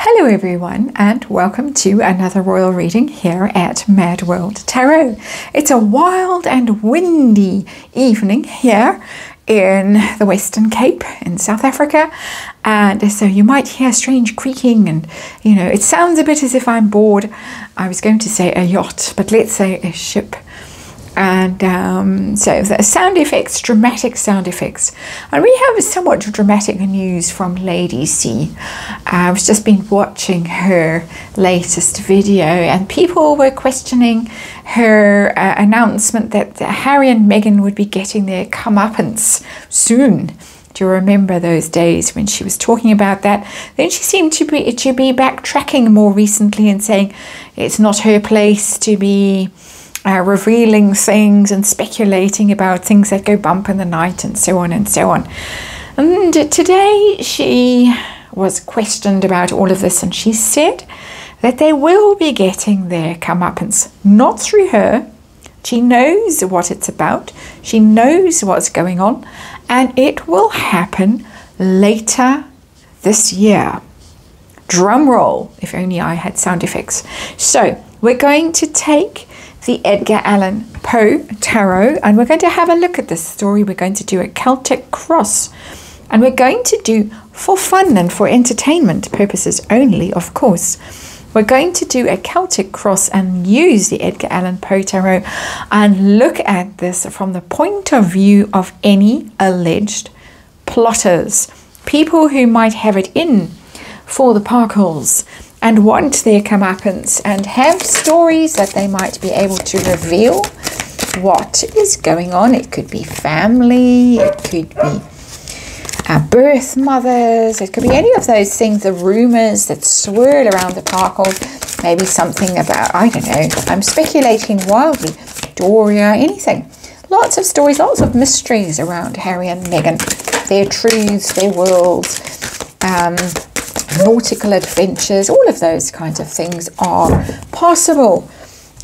Hello everyone, and welcome to another royal reading here at MadWorldTarot. It's a wild and windy evening here in the Western Cape in South Africa, and so you might hear strange creaking and it sounds a bit as if I'm bored. I was going to say a yacht, but let's say a ship. And so the sound effects, dramatic sound effects. And we have somewhat dramatic news from Lady C. I've just been watching her latest video, and people were questioning her announcement that Harry and Meghan would be getting their comeuppance soon. Do you remember those days when she was talking about that? Then she seemed to be backtracking more recently and saying it's not her place to be revealing things and speculating about things that go bump in the night and so on and so on. And today she was questioned about all of this, and she said that they will be getting their comeuppance, not through her. She knows what it's about. She knows what's going on, and it will happen later this year. Drum roll, if only I had sound effects. So we're going to take the Edgar Allan Poe Tarot, and we're going to have a look at this story. We're going to do a Celtic cross, and we're going to do, for fun and for entertainment purposes only, of course, we're going to do a Celtic cross and use the Edgar Allan Poe Tarot and look at this from the point of view of any alleged plotters, people who might have it in for the Parkles and want their comeuppance and have stories that they might be able to reveal what is going on. It could be family, it could be birth mothers, it could be any of those things, the rumours that swirl around the Parkles, maybe something about, I don't know, I'm speculating wildly, Doria, anything. Lots of stories, lots of mysteries around Harry and Meghan, their truths, their worlds, nautical adventures, all of those kinds of things are possible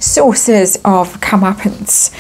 sources of comeuppance.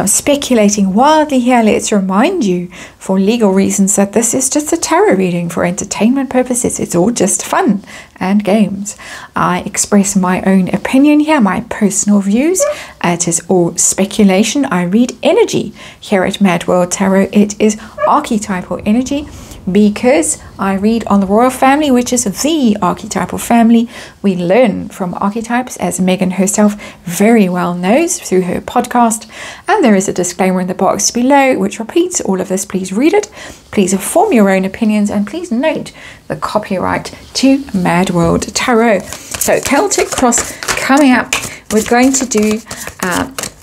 Speculating wildly here, let's remind you for legal reasons that this is just a tarot reading for entertainment purposes. It's all just fun and games. I express my own opinion here, my personal views. It is all speculation. I read energy here at MadWorldTarot. It is archetypal energy, because I read on the royal family, which is the archetypal family. We learn from archetypes, as Meghan herself very well knows through her podcast. And there is a disclaimer in the box below which repeats all of this. Please read it. Please form your own opinions, and please note the copyright to MadWorldTarot. So Celtic cross coming up. We're going to do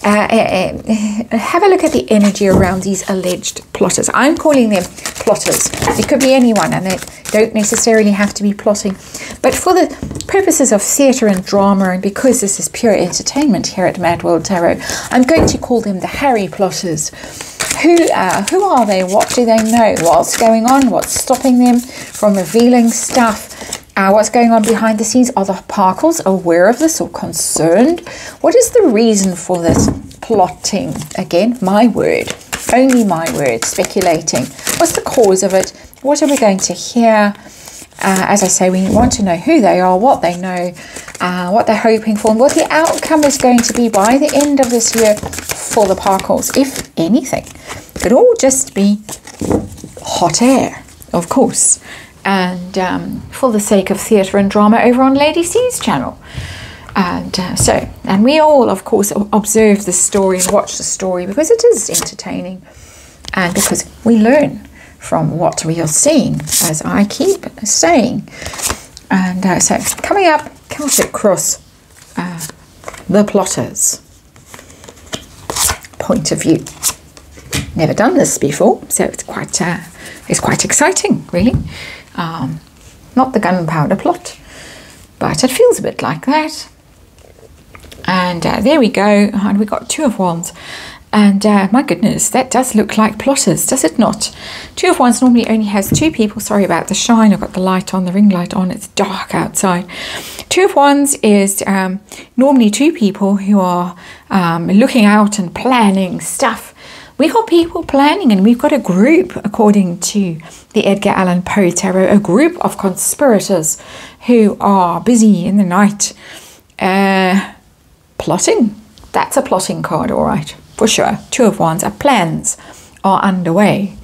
have a look at the energy around these alleged plotters. I'm calling them plotters. It could be anyone, and they don't necessarily have to be plotting. But for the purposes of theatre and drama, and because this is pure entertainment here at MadWorldTarot, I'm going to call them the Harry plotters. Who are they? What do they know? What's going on? What's stopping them from revealing stuff? What's going on behind the scenes? Are the Parkles aware of this or concerned? What is the reason for this plotting? Again, my word, only my word, speculating. What's the cause of it? What are we going to hear? As I say, we want to know who they are, what they know, what they're hoping for, and what the outcome is going to be by the end of this year for the Parkles, if anything. It could all just be hot air, of course. And for the sake of theatre and drama over on Lady C's channel. And we all, of course, observe the story and watch the story because it is entertaining, and because we learn from what we are seeing, as I keep saying. And so coming up, Celtic cross, the plotters. Point of view. Never done this before, so it's quite exciting, really. Not the gunpowder plot, but it feels a bit like that. And there we go, and we got Two of Wands. And my goodness, that does look like plotters, does it not? Two of Wands normally only has two people. Sorry about the shine, I've got the light on, the ring light on, it's dark outside. Two of Wands is normally two people who are looking out and planning stuff we got people planning, and we've got a group, according to the Edgar Allan Poe Tarot, a group of conspirators who are busy in the night plotting. That's a plotting card, all right, for sure. Two of Wands. Our plans are underway.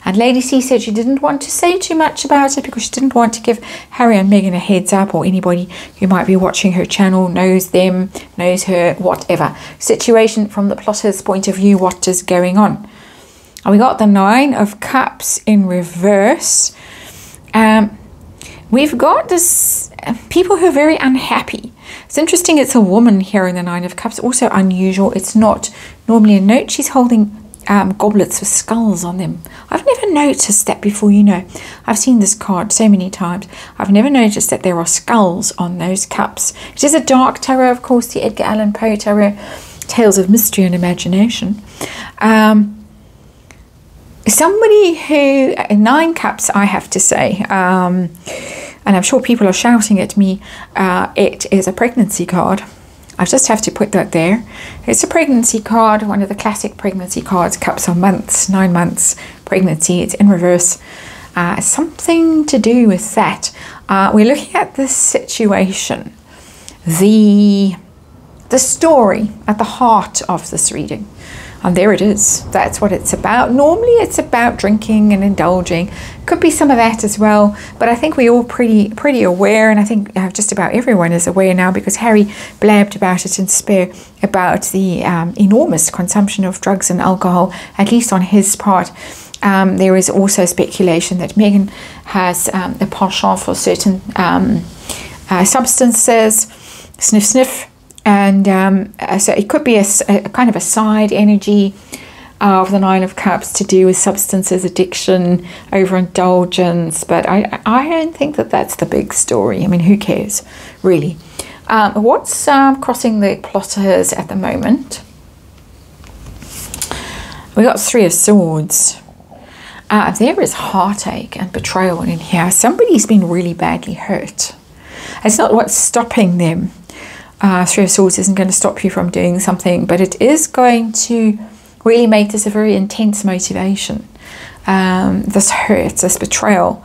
And Lady C said she didn't want to say too much about it because she didn't want to give Harry and Meghan a heads up, or anybody who might be watching her channel knows them, knows her, whatever. Situation from the plotter's point of view, what is going on. And we got the 9 of Cups in reverse. We've got this people who are very unhappy. It's interesting, it's a woman here in the 9 of Cups, also unusual. It's not normally a note. She's holding goblets with skulls on them. I've never noticed that before, you know. I've seen this card so many times. I've never noticed that there are skulls on those cups. It is a dark tarot, of course, the Edgar Allan Poe Tarot, tales of mystery and imagination. Somebody who, 9 cups, I have to say, and I'm sure people are shouting at me, it is a pregnancy card. I just have to put that there. It's a pregnancy card, one of the classic pregnancy cards. Cups are months, 9 months pregnancy. It's in reverse. Something to do with that. We're looking at this situation, the story at the heart of this reading. And there it is. That's what it's about. Normally it's about drinking and indulging. Could be some of that as well. But I think we're all pretty aware, and I think just about everyone is aware now, because Harry blabbed about it in Spare about the enormous consumption of drugs and alcohol, at least on his part. There is also speculation that Meghan has a penchant for certain substances. Sniff, sniff. And so it could be a kind of a side energy of the 9 of Cups to do with substances, addiction, overindulgence. But I don't think that that's the big story. I mean, who cares, really? What's crossing the plotters at the moment? We got 3 of Swords. There is heartache and betrayal in here. Somebody's been really badly hurt. It's not what's stopping them. 3 of Swords isn't going to stop you from doing something, but it is going to really make this a very intense motivation. This hurt, this betrayal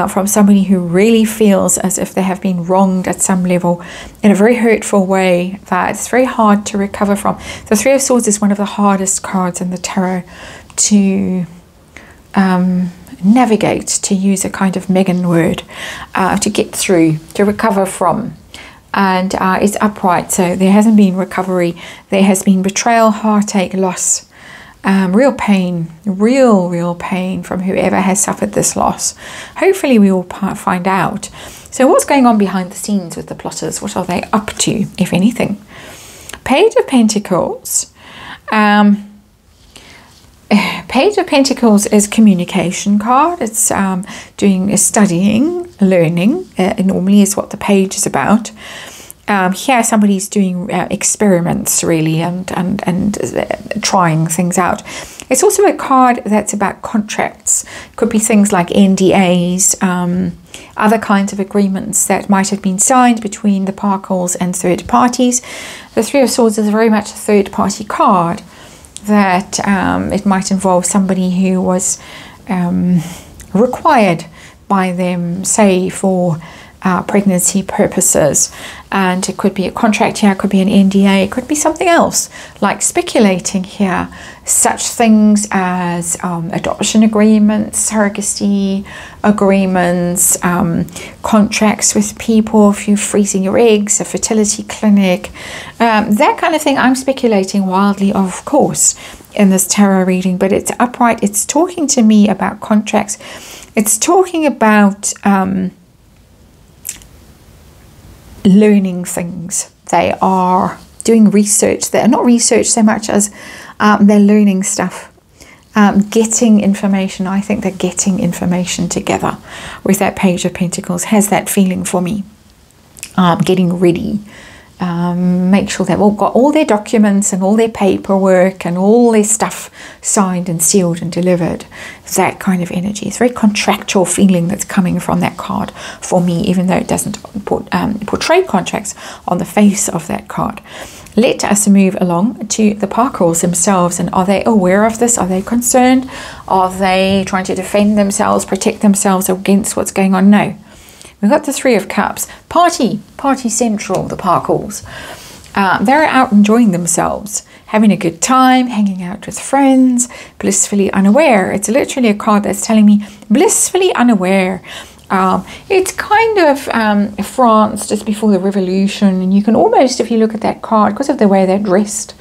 from somebody who really feels as if they have been wronged at some level in a very hurtful way that it's very hard to recover from. The 3 of Swords is one of the hardest cards in the tarot to navigate, to use a kind of Meghan word, to get through, to recover from. And it's upright, so there hasn't been recovery. There has been betrayal, heartache, loss, real pain, real pain from whoever has suffered this loss. Hopefully we will find out. So what's going on behind the scenes with the plotters? What are they up to, if anything? Page of Pentacles. Page of Pentacles is communication card. It's studying, learning. Normally is what the page is about. Here somebody's doing experiments really and trying things out. It's also a card that's about contracts. Could be things like NDAs, other kinds of agreements that might have been signed between the Parkles and third parties. The 3 of Swords is very much a third party card, that it might involve somebody who was required by them, say for pregnancy purposes, and it could be a contract here, it could be an NDA, it could be something else, like speculating here, such things as adoption agreements, surrogacy agreements, contracts with people, if you're freezing your eggs, a fertility clinic, that kind of thing. I'm speculating wildly, of course, in this tarot reading, but it's upright. It's talking to me about contracts. It's talking about learning things. They are doing research. They're not research so much as they're learning stuff, getting information. I think they're getting information together with that Page of Pentacles. Has that feeling for me. Getting ready make sure they've all got all their documents and all their paperwork and all their stuff signed and sealed and delivered. That kind of energy. It's a very contractual feeling that's coming from that card for me, even though it doesn't portray contracts on the face of that card. Let us move along to the Parkles themselves. And are they aware of this? Are they concerned? Are they trying to defend themselves, protect themselves against what's going on? No. We've got the Three of Cups. Party central, the Parkles. They're out enjoying themselves, having a good time, hanging out with friends, blissfully unaware. It's literally a card that's telling me blissfully unaware. It's kind of France just before the revolution, and you can almost, if you look at that card, because of the way they're dressed,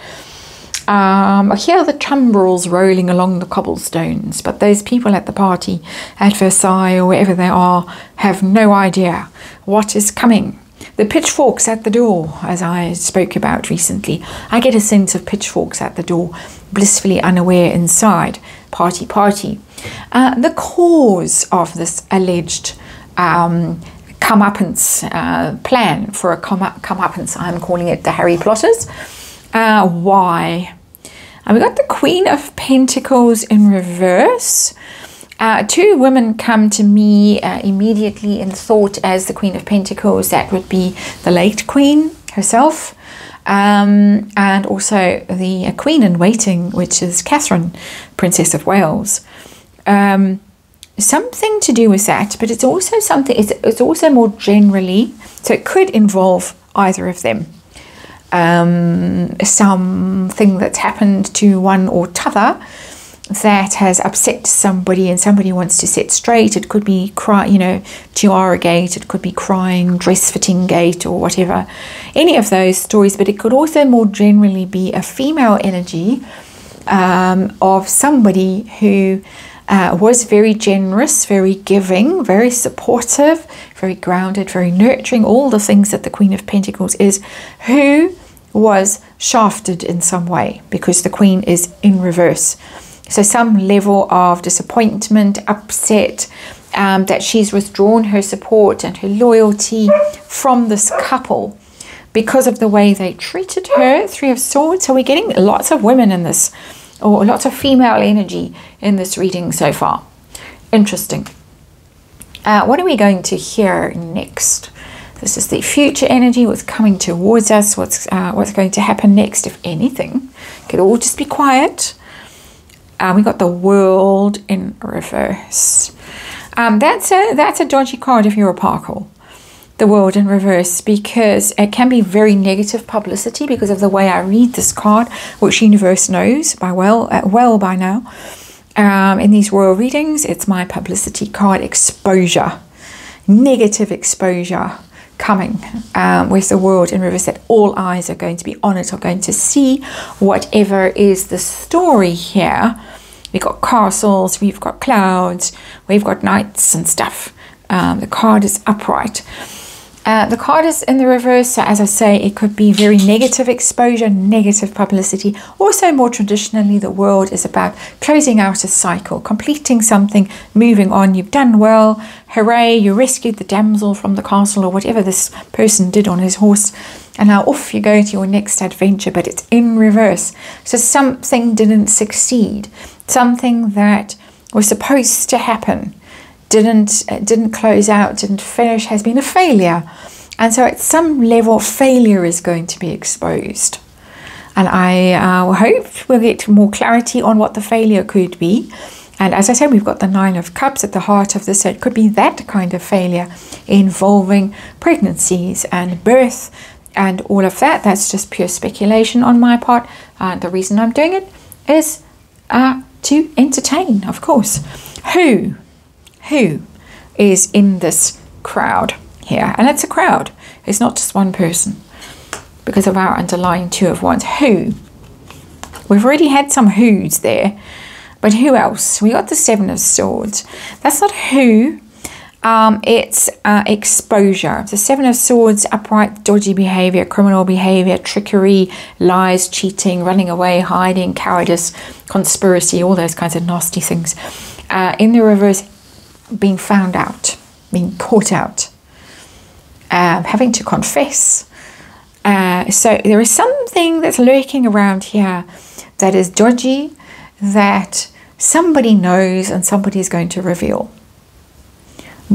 I hear the tumbrils rolling along the cobblestones, but those people at the party at Versailles or wherever they are have no idea what is coming. The pitchforks at the door, as I spoke about recently, I get a sense of pitchforks at the door, blissfully unaware inside. Party. The cause of this alleged comeuppance plan for a comeuppance, I'm calling it the Harry Plotters. Why? And we got the Queen of Pentacles in reverse. Two women come to me immediately in thought as the Queen of Pentacles. That would be the late Queen herself, and also the Queen in Waiting, which is Catherine, Princess of Wales. Something to do with that, but it's also something. It's also more generally, so it could involve either of them. Something that's happened to one or t'other that has upset somebody and somebody wants to set straight. It could be tiara gate, it could be crying, dress fitting gate, or whatever, any of those stories. But it could also more generally be a female energy of somebody who was very generous, very giving, very supportive, very grounded, very nurturing, all the things that the Queen of Pentacles is, who was shafted in some way because the Queen is in reverse. So some level of disappointment, upset, that she's withdrawn her support and her loyalty from this couple because of the way they treated her. Three of Swords. So we're getting lots of women in this, or lots of female energy in this reading so far. Interesting. What are we going to hear next? This is the future energy, what's coming towards us, what's going to happen next, if anything. It could all just be quiet. We got the World in reverse. That's a dodgy card if you're a Parkle. The World in reverse, because it can be very negative publicity because of the way I read this card, which universe knows well by now. In these royal readings, it's my publicity card. Exposure, negative exposure coming with the World in reverse, that all eyes are going to be on it, are going to see whatever is the story here. We've got castles, we've got clouds, we've got knights and stuff. The card is upright. The card is in the reverse, so as I say, it could be very negative exposure, negative publicity. Also, more traditionally, the World is about closing out a cycle, completing something, moving on. You've done well, hooray, you rescued the damsel from the castle, or whatever this person did on his horse, and now off you go to your next adventure, but it's in reverse. So something didn't succeed, something that was supposed to happen didn't close out, didn't finish, has been a failure. And so at some level, failure is going to be exposed. And I hope we'll get more clarity on what the failure could be. And as I said, we've got the Nine of Cups at the heart of this. So it could be that kind of failure involving pregnancies and birth and all of that. That's just pure speculation on my part. The reason I'm doing it is to entertain, of course. Who is in this crowd here? And it's a crowd. It's not just one person because of our underlying Two of Wands. Who? We've already had some who's there, but who else? We got the Seven of Swords. That's not who. It's exposure. The Seven of Swords, upright, dodgy behavior, criminal behavior, trickery, lies, cheating, running away, hiding, cowardice, conspiracy, all those kinds of nasty things. In the reverse, being found out, being caught out, having to confess, So there is something that's lurking around here that is dodgy, that somebody knows and somebody is going to reveal.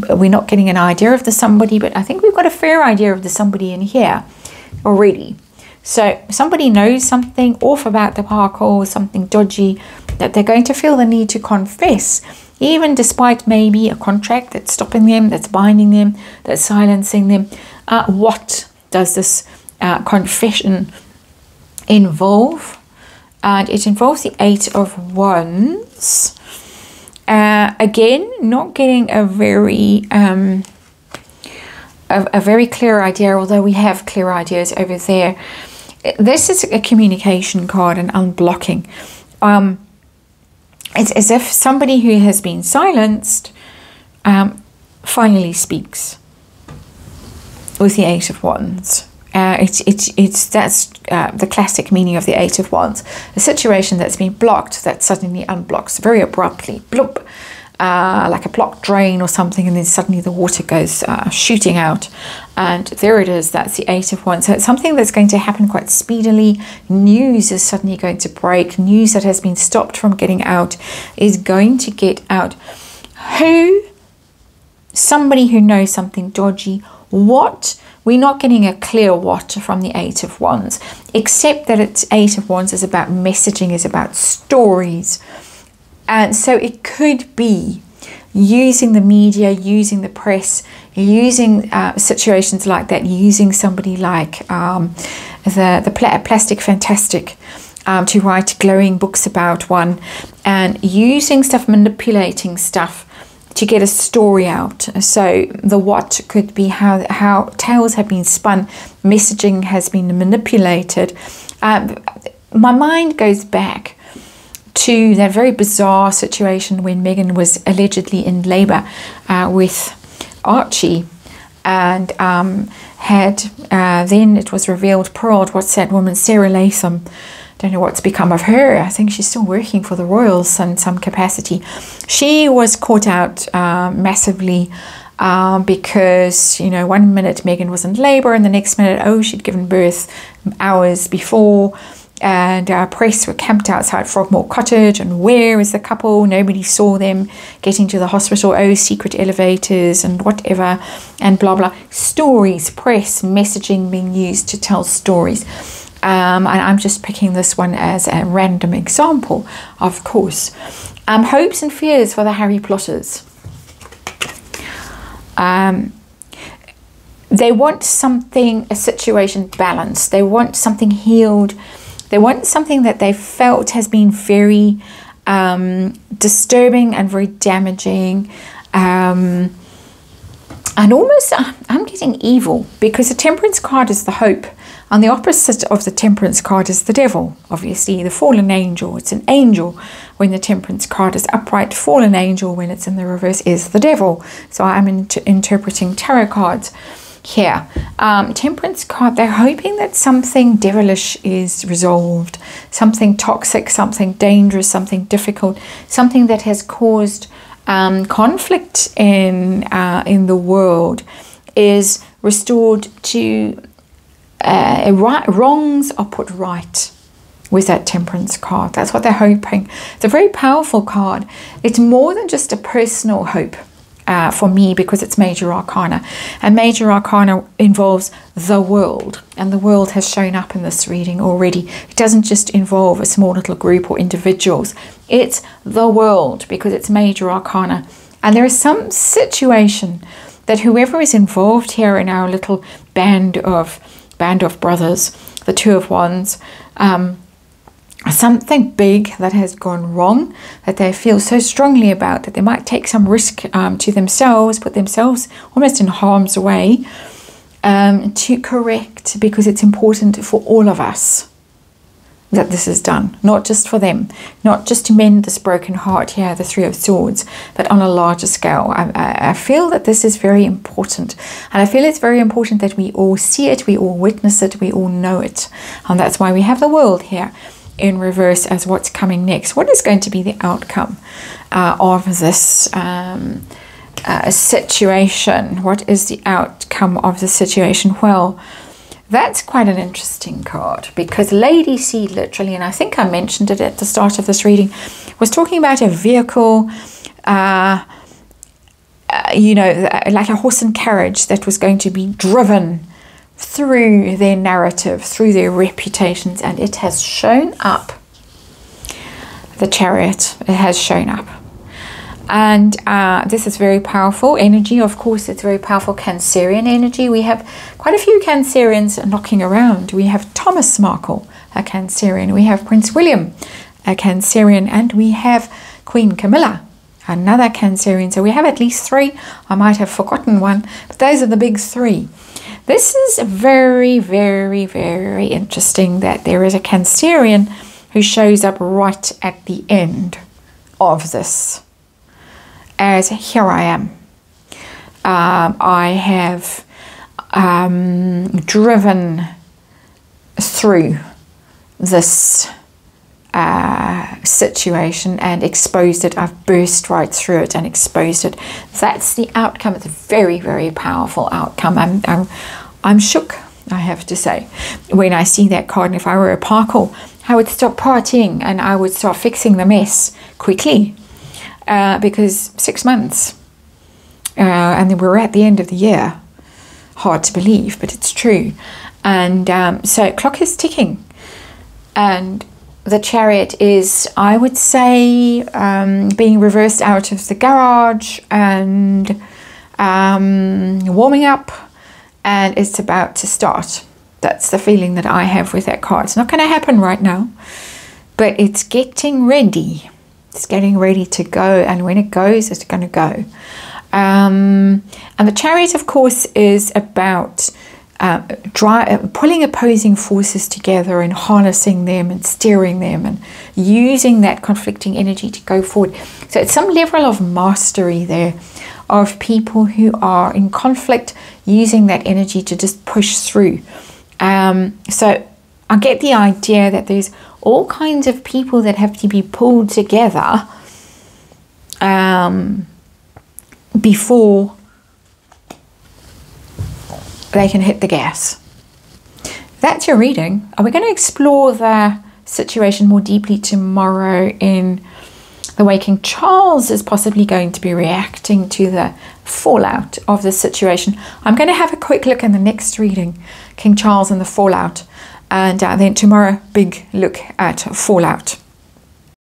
We're not getting an idea of the somebody, but I think we've got a fair idea of the somebody in here already. So somebody knows something off about the Parkle, something dodgy, that they're going to feel the need to confess, even despite maybe a contract that's stopping them, that's binding them, that's silencing them. What does this confession involve? And it involves the 8 of Wands. Again, not getting a very clear idea, although we have clear ideas over there. This is a communication card and unblocking. It's as if somebody who has been silenced finally speaks with the 8 of Wands. That's the classic meaning of the 8 of Wands. A situation that's been blocked that suddenly unblocks very abruptly, bloop, like a blocked drain or something, and then suddenly the water goes shooting out, and there it is. That's the 8 of Wands. So it's something that's going to happen quite speedily. News is suddenly going to break. News that has been stopped from getting out is going to get out. Somebody who knows something dodgy. What? We're not getting a clear what from the 8 of Wands, except that it's 8 of Wands is about messaging, is about stories. And so it could be using the media, using the press, using situations like that, using somebody like the Plastic Fantastic to write glowing books about one, and using stuff, manipulating stuff to get a story out. So the what could be how tales have been spun, messaging has been manipulated. My mind goes back to that very bizarre situation when Meghan was allegedly in labour with Archie, and then it was revealed, poor old, what's that woman, Sarah Latham, don't know what's become of her. I think she's still working for the royals in some capacity. She was caught out massively because, you know, one minute Meghan was in labour and the next minute, oh, she'd given birth hours before, and press were camped outside Frogmore Cottage, and where is the couple? Nobody saw them getting to the hospital. Oh, secret elevators and whatever, and blah blah. Stories, press, messaging being used to tell stories. And I'm just picking this one as a random example, of course. Hopes and fears for the Harry Plotters. They want something, a situation balanced. They want something healed. They want something that they felt has been very disturbing and very damaging. And almost, I'm getting evil, because the Temperance card is the hope. And the opposite of the Temperance card is the devil, obviously, the fallen angel. It's an angel when the Temperance card is upright. Fallen angel when it's in the reverse is the devil. So I'm interpreting tarot cards here. Temperance card, they're hoping that something devilish is resolved, something toxic, something dangerous, something difficult, something that has caused conflict in the world is restored to wrongs are put right with that Temperance card. That's what they're hoping. It's a very powerful card. It's more than just a personal hope for me, because it's Major Arcana, and Major Arcana involves the world, and the world has shown up in this reading already. It doesn't just involve a small little group or individuals. It's the world, because it's Major Arcana, and there is some situation that whoever is involved here in our little band of brothers, the Two of Wands, something big that has gone wrong, that they feel so strongly about, that they might take some risk to themselves, put themselves almost in harm's way, to correct, because it's important for all of us that this is done, not just for them, not just to mend this broken heart here, the Three of Swords, but on a larger scale. I feel that this is very important, and I feel it's very important that we all see it, we all witness it, we all know it, and that's why we have the World here in reverse as what's coming next. What is going to be the outcome of this situation? What is the outcome of the situation? Well, That's quite an interesting card, because Lady C literally, and I think I mentioned it at the start of this reading, was talking about a vehicle, you know, like a horse and carriage that was going to be driven through their narrative, through their reputations, and it has shown up. The Chariot, it has shown up. And this is very powerful energy. Of course, it's very powerful Cancerian energy. We have quite a few Cancerians knocking around. We have Thomas Markle, a Cancerian. We have Prince William, a Cancerian. And we have Queen Camilla, another Cancerian. So we have at least 3. I might have forgotten one, but those are the big 3. This is very, very, very interesting that there is a Cancerian who shows up right at the end of this. As here I am. I have driven through this situation and exposed it. I've burst right through it and exposed it. That's the outcome. It's a very, very powerful outcome. I'm shook, I have to say, when I see that card. And if I were a Parkle, I would stop partying and I would start fixing the mess quickly. Because 6 months, and then we're at the end of the year. Hard to believe, but it's true. And so clock is ticking. And the Chariot is, I would say, being reversed out of the garage and warming up, and it's about to start. That's the feeling that I have with that card. It's not going to happen right now, but it's getting ready. It's getting ready to go, and when it goes, it's going to go. And the Chariot, of course, is about pulling opposing forces together and harnessing them and steering them and using that conflicting energy to go forward. So it's some level of mastery there of people who are in conflict, using that energy to just push through. So I get the idea that there's all kinds of people that have to be pulled together before they can hit the gas. That's your reading. We're going to explore the situation more deeply tomorrow in the way King Charles is possibly going to be reacting to the fallout of this situation. I'm going to have a quick look in the next reading, King Charles and the fallout. And then tomorrow, big look at fallout.